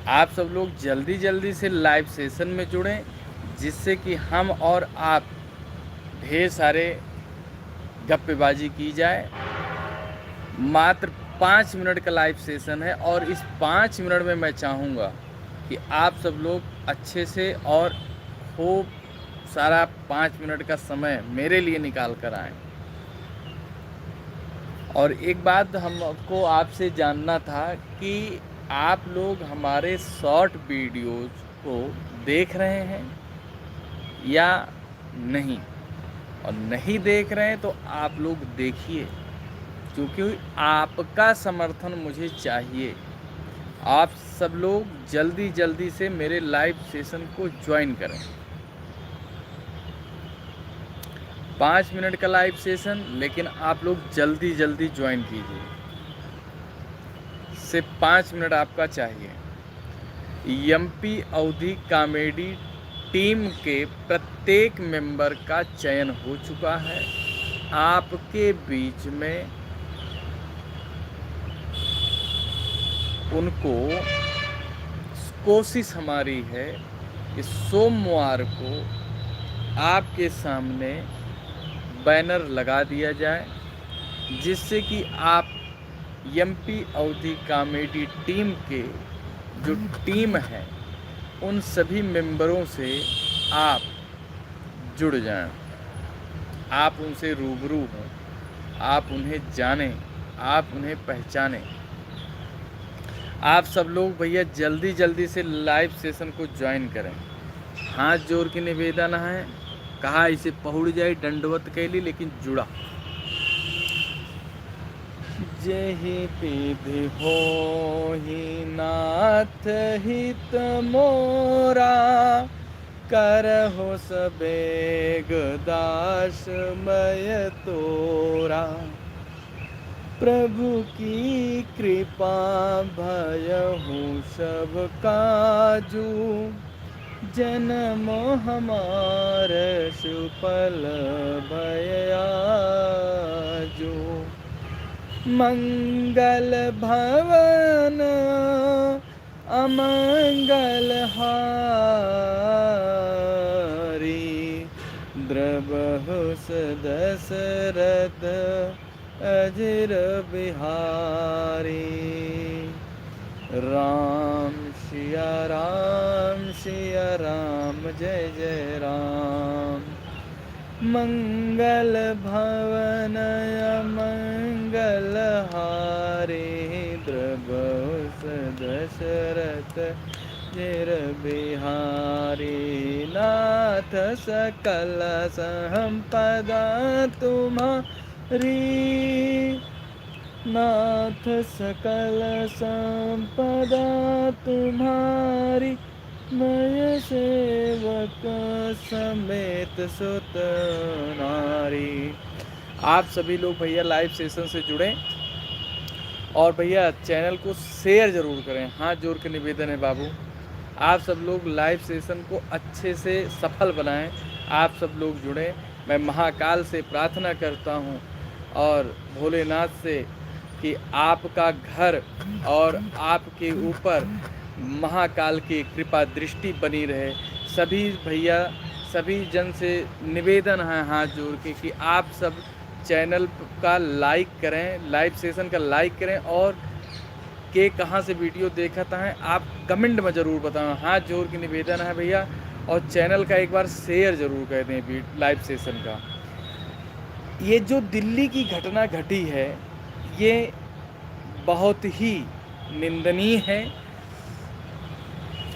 आप सब लोग जल्दी जल्दी से लाइव सेशन में जुड़ें, जिससे कि हम और आप ढेर सारे गप्पेबाजी की जाए। मात्र 5 मिनट का लाइव सेशन है और इस 5 मिनट में मैं चाहूँगा कि आप सब लोग अच्छे से और खूब सारा 5 मिनट का समय मेरे लिए निकाल कर आएँ। और एक बात हमको आपसे जानना था कि आप लोग हमारे शॉर्ट वीडियोज़ को देख रहे हैं या नहीं। और नहीं देख रहे हैं तो आप लोग देखिए, क्योंकि आपका समर्थन मुझे चाहिए। आप सब लोग जल्दी जल्दी से मेरे लाइव सेशन को ज्वाइन करें। 5 मिनट का लाइव सेशन, लेकिन आप लोग जल्दी जल्दी ज्वाइन कीजिए। सिर्फ 5 मिनट आपका चाहिए। एमपी अवधी कॉमेडी टीम के प्रत्येक मेंबर का चयन हो चुका है। आपके बीच में उनको कोशिश हमारी है कि सोमवार को आपके सामने बैनर लगा दिया जाए, जिससे कि आप एमपी अवधी कॉमेडी टीम के जो टीम है उन सभी मेंबरों से आप जुड़ जाएं। आप उनसे रूबरू हों, आप उन्हें जानें, आप उन्हें पहचानें। आप सब लोग भैया जल्दी जल्दी से लाइव सेशन को ज्वाइन करें। हाथ जोड़ के निवेदन है, कहा इसे पहुड़ जाए दंडवत कैली, लेकिन जुड़ा। जेहि विधि होहि नाथ हित मोरा, करहु सबेग दास मय तोरा। प्रभु की कृपा भयहु सब काजू, जन्म हमार सुफल भय आजू। मंगल भवन अमंगल हारी, द्रवहु दशरथ अजर बिहारी। राम सिया राम जय जय राम। मंगल भवन मंगल हारे, द्रवहु दशरथ अजर बिहारी। नाथ सकल संपदा तुम्हारी, नाथ सकल संपदा तुम्हारी। मैं सेवक समेत सुत नारी। आप सभी लोग भैया लाइव सेशन से जुड़ें और भैया चैनल को शेयर ज़रूर करें। हाथ जोड़ के निवेदन है बाबू, आप सब लोग लाइव सेशन को अच्छे से सफल बनाएं। आप सब लोग जुड़ें। मैं महाकाल से प्रार्थना करता हूं और भोलेनाथ से कि आपका घर और आपके ऊपर महाकाल की कृपा दृष्टि बनी रहे। सभी भैया सभी जन से निवेदन है हाथ जोड़ के कि आप सब चैनल का लाइक करें, लाइव सेशन का लाइक करें और के कहाँ से वीडियो देखता है आप कमेंट में ज़रूर बताएं। हाथ जोड़ के निवेदन है भैया, और चैनल का एक बार शेयर ज़रूर कर दें लाइव सेशन का। ये जो दिल्ली की घटना घटी है ये बहुत ही निंदनीय है।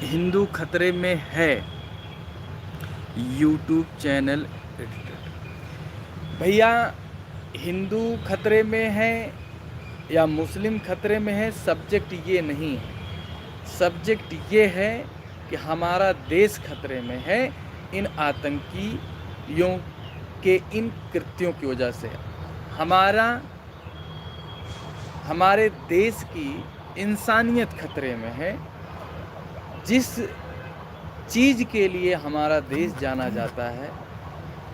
हिंदू खतरे में है यूट्यूब चैनल भैया। हिंदू खतरे में है या मुस्लिम खतरे में है, सब्जेक्ट ये नहीं है। सब्जेक्ट ये है कि हमारा देश खतरे में है इन आतंकियों के इन कृत्यों की वजह से। हमारे देश की इंसानियत खतरे में है। जिस चीज़ के लिए हमारा देश जाना जाता है,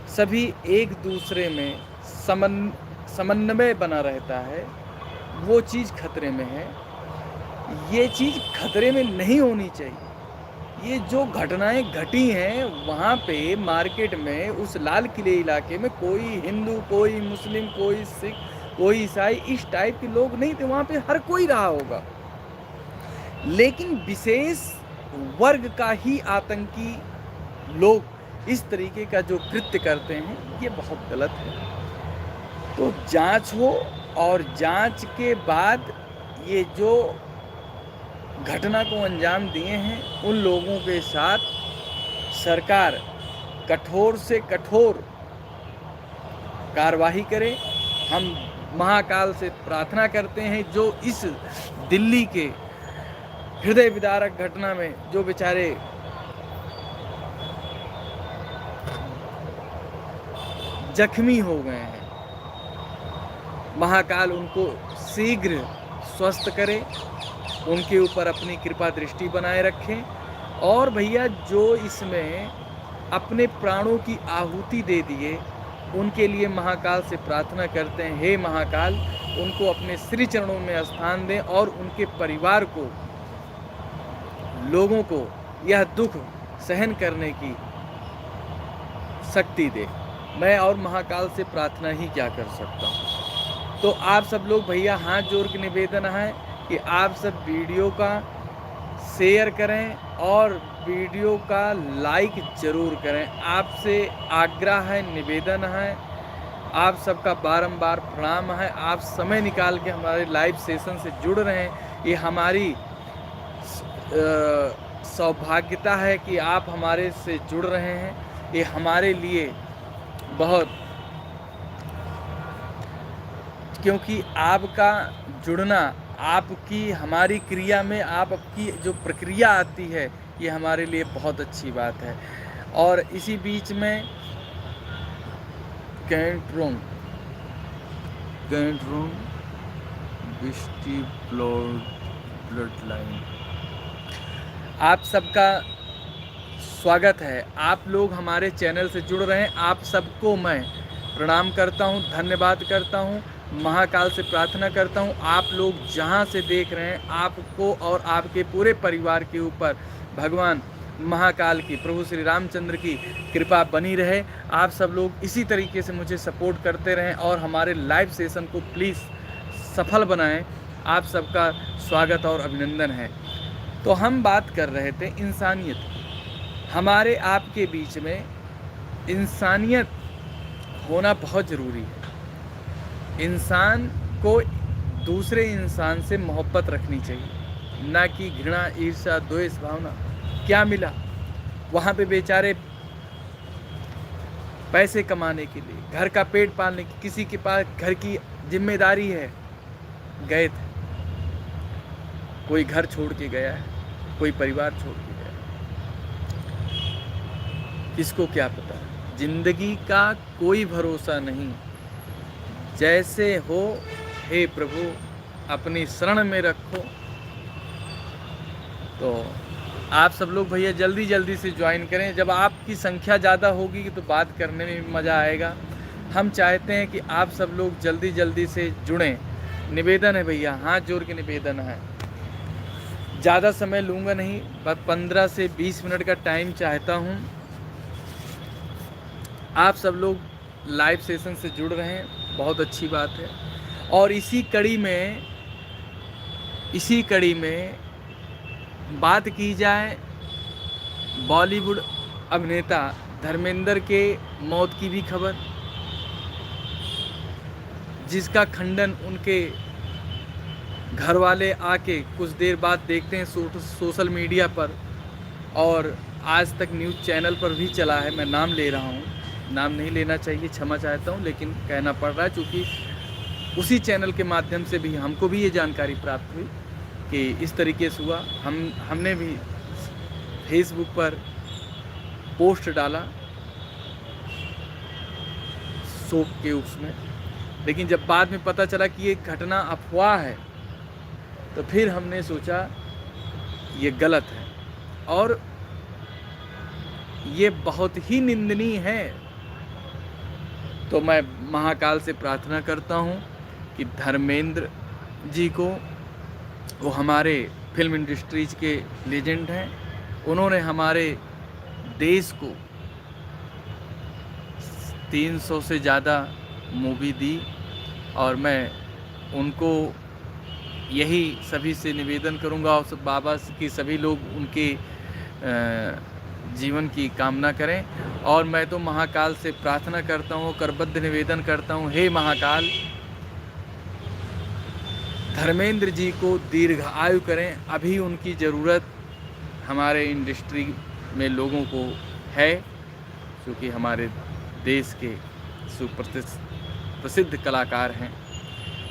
सभी एक दूसरे में समन्वय बना रहता है, वो चीज़ खतरे में है। ये चीज़ खतरे में नहीं होनी चाहिए। ये जो घटनाएं घटी हैं वहाँ पे मार्केट में, उस लाल किले इलाके में कोई हिंदू, कोई मुस्लिम, कोई सिख, कोई ईसाई, इस टाइप के लोग नहीं थे। वहाँ पे हर कोई रहा होगा, लेकिन विशेष वर्ग का ही आतंकी लोग इस तरीके का जो कृत्य करते हैं, ये बहुत गलत है। तो जांच हो, और जांच के बाद ये जो घटना को अंजाम दिए हैं उन लोगों के साथ सरकार कठोर से कठोर कार्रवाई करे। हम महाकाल से प्रार्थना करते हैं, जो इस दिल्ली के हृदय विदारक घटना में जो बेचारे जख्मी हो गए हैं, महाकाल उनको शीघ्र स्वस्थ करे, उनके ऊपर अपनी कृपा दृष्टि बनाए रखें। और भैया जो इसमें अपने प्राणों की आहुति दे दिए, उनके लिए महाकाल से प्रार्थना करते हैं, हे महाकाल उनको अपने श्री चरणों में स्थान दें और उनके परिवार को, लोगों को यह दुख सहन करने की शक्ति दे। मैं और महाकाल से प्रार्थना ही क्या कर सकता हूँ। तो आप सब लोग भैया हाथ जोड़ के निवेदन है कि आप सब वीडियो का शेयर करें और वीडियो का लाइक ज़रूर करें। आपसे आग्रह है, निवेदन है, आप सबका बारंबार प्रणाम है। आप समय निकाल के हमारे लाइव सेशन से जुड़ रहे हैं, ये हमारी सौभाग्यता है कि आप हमारे से जुड़ रहे हैं। ये हमारे लिए बहुत, क्योंकि आपका जुड़ना, आपकी हमारी क्रिया में आपकी जो प्रक्रिया आती है, ये हमारे लिए बहुत अच्छी बात है। और इसी बीच में कैंट्रोन ब्लड लाइन, आप सबका स्वागत है। आप लोग हमारे चैनल से जुड़ रहे हैं, आप सबको मैं प्रणाम करता हूं, धन्यवाद करता हूं, महाकाल से प्रार्थना करता हूं। आप लोग जहां से देख रहे हैं, आपको और आपके पूरे परिवार के ऊपर भगवान महाकाल की, प्रभु श्री रामचंद्र की कृपा बनी रहे। आप सब लोग इसी तरीके से मुझे सपोर्ट करते रहें और हमारे लाइव सेशन को प्लीज़ सफल बनाएं। आप सबका स्वागत और अभिनंदन है। तो हम बात कर रहे थे इंसानियत की। हमारे आपके बीच में इंसानियत होना बहुत ज़रूरी है। इंसान को दूसरे इंसान से मोहब्बत रखनी चाहिए, ना कि घृणा, ईर्ष्या, द्वेष भावना। क्या मिला वहाँ पे बेचारे पैसे कमाने के लिए, घर का पेट पालने की, किसी के पास घर की जिम्मेदारी है, गए थे। कोई घर छोड़ के गया है, कोई परिवार छोड़ के गया है, किसको क्या पता। जिंदगी का कोई भरोसा नहीं। जैसे हो हे प्रभु अपनी शरण में रखो। तो आप सब लोग भैया जल्दी जल्दी से ज्वाइन करें। जब आपकी संख्या ज़्यादा होगी तो बात करने में भी मज़ा आएगा। हम चाहते हैं कि आप सब लोग जल्दी जल्दी से जुड़ें। निवेदन है भैया, हाथ जोड़ के निवेदन है। ज़्यादा समय लूँगा नहीं, बस 15 से 20 मिनट का टाइम चाहता हूँ। आप सब लोग लाइव सेशन से जुड़ रहे हैं, बहुत अच्छी बात है। और इसी कड़ी में बात की जाए बॉलीवुड अभिनेता धर्मेंद्र के मौत की भी खबर, जिसका खंडन उनके घर वाले आके कुछ देर बाद देखते हैं सोशल मीडिया पर, और आज तक न्यूज़ चैनल पर भी चला है। मैं नाम ले रहा हूँ, नाम नहीं लेना चाहिए, क्षमा चाहता हूँ, लेकिन कहना पड़ रहा है क्योंकि उसी चैनल के माध्यम से भी हमको भी ये जानकारी प्राप्त हुई कि इस तरीके से हुआ। हमने भी फेसबुक पर पोस्ट डाला शोक के उसमें, लेकिन जब बाद में पता चला कि ये घटना अफवाह है, तो फिर हमने सोचा ये गलत है और ये बहुत ही निंदनीय है। तो मैं महाकाल से प्रार्थना करता हूँ कि धर्मेंद्र जी को, वो हमारे फिल्म इंडस्ट्रीज के लेजेंड हैं। उन्होंने हमारे देश को 300 से ज़्यादा मूवी दी, और मैं उनको यही सभी से निवेदन करूंगा, और सब बाबा की सभी लोग उनके जीवन की कामना करें। और मैं तो महाकाल से प्रार्थना करता हूँ, करबद्ध निवेदन करता हूँ, हे महाकाल, धर्मेंद्र जी को दीर्घ आयु करें। अभी उनकी ज़रूरत हमारे इंडस्ट्री में लोगों को है, क्योंकि हमारे देश के प्रसिद्ध कलाकार हैं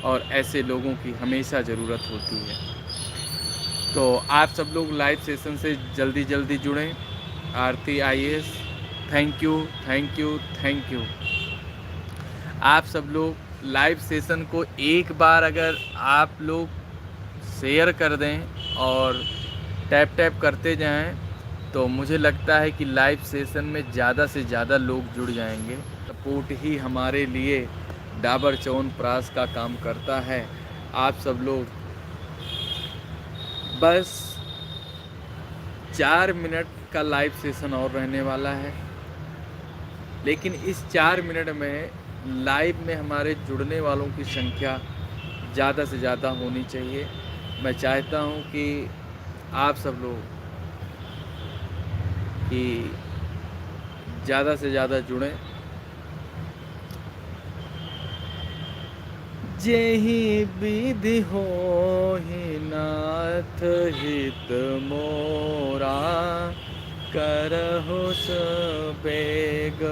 और ऐसे लोगों की हमेशा ज़रूरत होती है। तो आप सब लोग लाइव सेशन से जल्दी जुड़ें। आरती IAS, thank you thank you thank you. आप सब लोग लाइव सेशन को एक बार अगर आप लोग शेयर कर दें और टैप करते जाएं, तो मुझे लगता है कि लाइव सेशन में ज़्यादा से ज़्यादा लोग जुड़ जाएंगे। सपोर्ट ही हमारे लिए डाबर च्यवनप्राश का काम करता है। आप सब लोग बस 4 मिनट का लाइव सेशन और रहने वाला है, लेकिन इस 4 मिनट में लाइव में हमारे जुड़ने वालों की संख्या ज़्यादा से ज़्यादा होनी चाहिए। मैं चाहता हूं कि आप सब लोग कि ज़्यादा से ज़्यादा जुड़ें। जेहि विधि होहि नाथ हित मोरा, करहु सबेग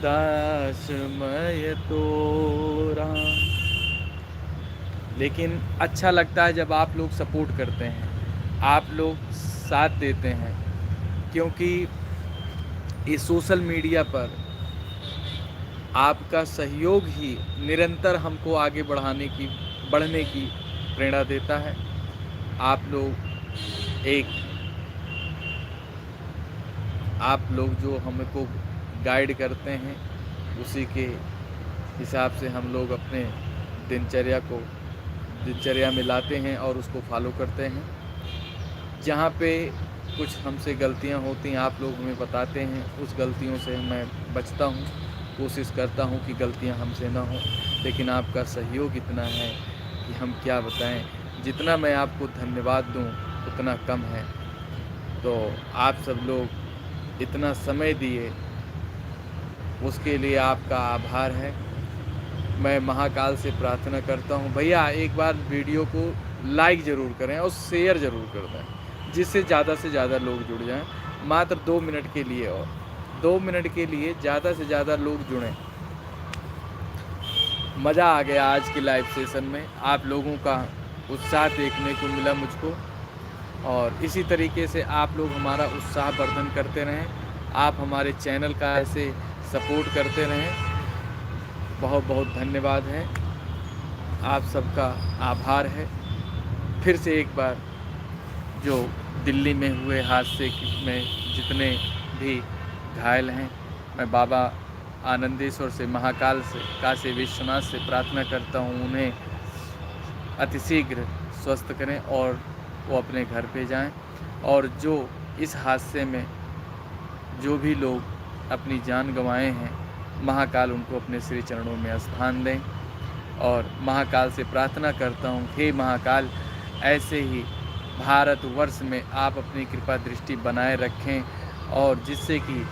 दासमय तोरा। लेकिन अच्छा लगता है जब आप लोग सपोर्ट करते हैं, आप लोग साथ देते हैं, क्योंकि इस सोशल मीडिया पर आपका सहयोग ही निरंतर हमको आगे बढ़ने की प्रेरणा देता है। आप लोग जो हमको गाइड करते हैं, उसी के हिसाब से हम लोग अपने दिनचर्या में लाते हैं और उसको फॉलो करते हैं। जहाँ पे कुछ हमसे गलतियाँ होती हैं, आप लोग हमें बताते हैं, उस गलतियों से मैं बचता हूँ, कोशिश करता हूँ कि गलतियाँ हमसे ना हो। लेकिन आपका सहयोग इतना है कि हम क्या बताएं। जितना मैं आपको धन्यवाद दूं उतना कम है। तो आप सब लोग इतना समय दिए, उसके लिए आपका आभार है। मैं महाकाल से प्रार्थना करता हूँ, भैया एक बार वीडियो को लाइक ज़रूर करें और शेयर ज़रूर कर दें, जिससे ज़्यादा से ज़्यादा लोग जुड़ जाएं। मात्र 2 मिनट के लिए, और 2 मिनट के लिए ज़्यादा से ज़्यादा लोग जुड़ें। मज़ा आ गया आज की लाइव सेशन में, आप लोगों का उत्साह देखने को मिला मुझको, और इसी तरीके से आप लोग हमारा उत्साह वर्धन करते रहें। आप हमारे चैनल का ऐसे सपोर्ट करते रहें। बहुत बहुत धन्यवाद है, आप सबका आभार है। फिर से एक बार, जो दिल्ली में हुए हादसे में जितने भी घायल हैं, मैं बाबा आनंदेश्वर से, महाकाल से, काशी विश्वनाथ से प्रार्थना करता हूँ उन्हें अतिशीघ्र स्वस्थ करें और वो अपने घर पे जाएं। और जो इस हादसे में जो भी लोग अपनी जान गंवाए हैं, महाकाल उनको अपने श्री चरणों में स्थान दें। और महाकाल से प्रार्थना करता हूँ, हे महाकाल, ऐसे ही भारतवर्ष में आप अपनी कृपा दृष्टि बनाए रखें, और जिससे कि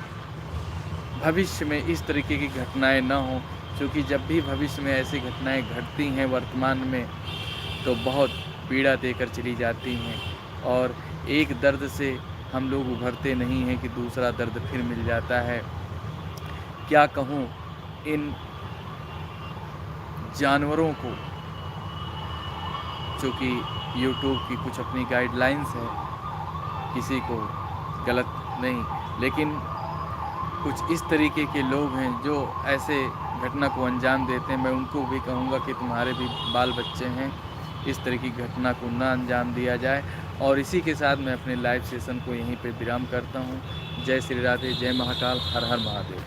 भविष्य में इस तरीके की घटनाएं ना हो। क्योंकि जब भी भविष्य में ऐसी घटनाएं घटती हैं वर्तमान में, तो बहुत पीड़ा देकर चली जाती हैं, और एक दर्द से हम लोग उभरते नहीं हैं कि दूसरा दर्द फिर मिल जाता है। क्या कहूँ इन जानवरों को, चूँकि YouTube की कुछ अपनी गाइडलाइंस है, किसी को गलत नहीं, लेकिन कुछ इस तरीके के लोग हैं जो ऐसे घटना को अंजाम देते हैं। मैं उनको भी कहूँगा कि तुम्हारे भी बाल बच्चे हैं, इस तरह की घटना को ना अंजाम दिया जाए। और इसी के साथ मैं अपने लाइव सेशन को यहीं पे विराम करता हूँ। जय श्री राधे, जय महाकाल, हर हर महादेव।